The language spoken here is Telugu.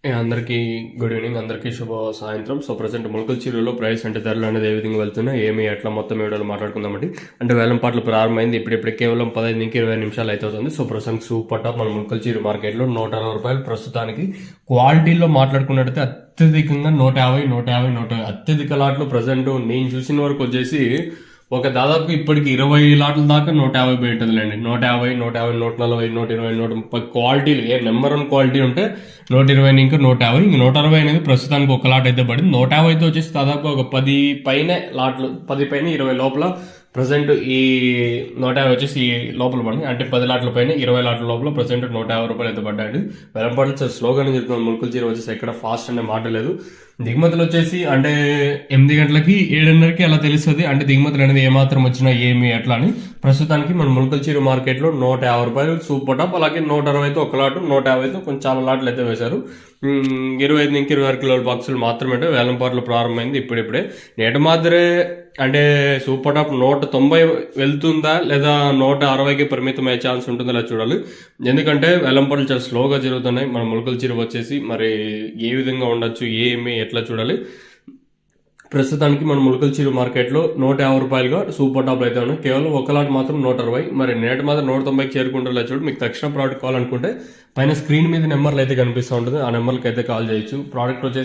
అందరికీ గుడ్ ఈవినింగ్, అందరికీ శుభ సాయంత్రం. సో ప్రజెంట్ ములకల చీరలో ప్రైస్ అంటే ధరలు అనేది ఏ విధంగా వెళ్తున్నాయి, ఏమి ఎట్లా మొత్తం వీడియోలో మాట్లాడుకుందామండి. అంటే వేలంపాట్లు ప్రారంభమైంది, ఇప్పుడు కేవలం 15-20 నిమిషాలు అయితే అవుతుంది. సో ప్రస్తుతానికి సూపర్ టాప్ మన ములకల చీర మార్కెట్లో 160 రూపాయలు ప్రస్తుతానికి. క్వాలిటీలో మాట్లాడుకున్నట్టయితే అత్యధికంగా 150 అత్యధిక లాట్లు ప్రజెంట్ నేను చూసిన వరకు వచ్చేసి దాదాపు ఇప్పటికి 20 లాట్ల దాకా 150 పోయి ఉంటుందిలేండి. 150, 140, 120, 130 క్వాలిటీలు ఏ నెంబర్ 1 క్వాలిటీ ఉంటే 120 ఇంకా 150. ఇంక 160 అనేది ప్రస్తుతానికి ఒక లాట్ అయితే పడింది. 150 అయితే వచ్చేసి దాదాపు ఒక 10 పైన లాట్లు, 10 పైన 20 లోపల ప్రజెంట్ ఈ 150 వచ్చేసి ఈ లోపల పడింది. అంటే 10 లాట్ల పైన 20 లాట్ల లోపల ప్రజెంట్ 150 రూపాయలు అయితే పడ్డాయండి. వేలంపాట్లు చాలా స్లోగానే చెప్తున్నాను. ములకల చీర వచ్చేసి ఎక్కడ ఫాస్ట్ అనే మాట లేదు. దిగుమతులు వచ్చేసి అంటే 8 గంటలకి 7:30కి అలా తెలుస్తుంది. అంటే దిగుమతులు అనేది ఏమాత్రం వచ్చినా ఏమి ఎట్లా అని. ప్రస్తుతానికి మన ములకల చీర మార్కెట్లో 150 రూపాయలు సూపర్ టాప్, అలాగే 160 అయితే ఒక లాటు, 150 అయితే కొంచెం చాలా లాట్లు అయితే వేశారు. 25-26 కిలోల బాక్సులు మాత్రమే వేలంపాట్లు ప్రారంభమైంది ఇప్పుడిప్పుడే. నేట మాదిరే అంటే సూపర్ టాప్ 190 వెళ్తుందా లేదా 160కి పరిమితమయ్యే ఛాన్స్ ఉంటుందో అలా చూడాలి. ఎందుకంటే వేలంపాట్లు చాలా స్లోగా జరుగుతున్నాయి. మన ములకల చీర వచ్చేసి మరి ఏ విధంగా ఉండొచ్చు, ఏమి ఎట్లా చూడాలి. ప్రస్తుతానికి మన ములకల చీర మార్కెట్లో 150 రూపాయలుగా సూపర్ టాప్లు అయితే ఉన్నాయి. కేవలం ఒక లాట్ మాత్రం 160. మరి నేటి మాత్రం 190కి చేరుకుంటారా చూడు. మీకు తక్షణ ప్రోడక్ట్ కావాలనుకుంటే పైన స్క్రీన్ మీద నెంబర్లు అయితే కనిపిస్తూ ఉంటుంది. ఆ నెంబర్కి అయితే కాల్ చేయొచ్చు. ప్రోడక్ట్ వచ్చేసి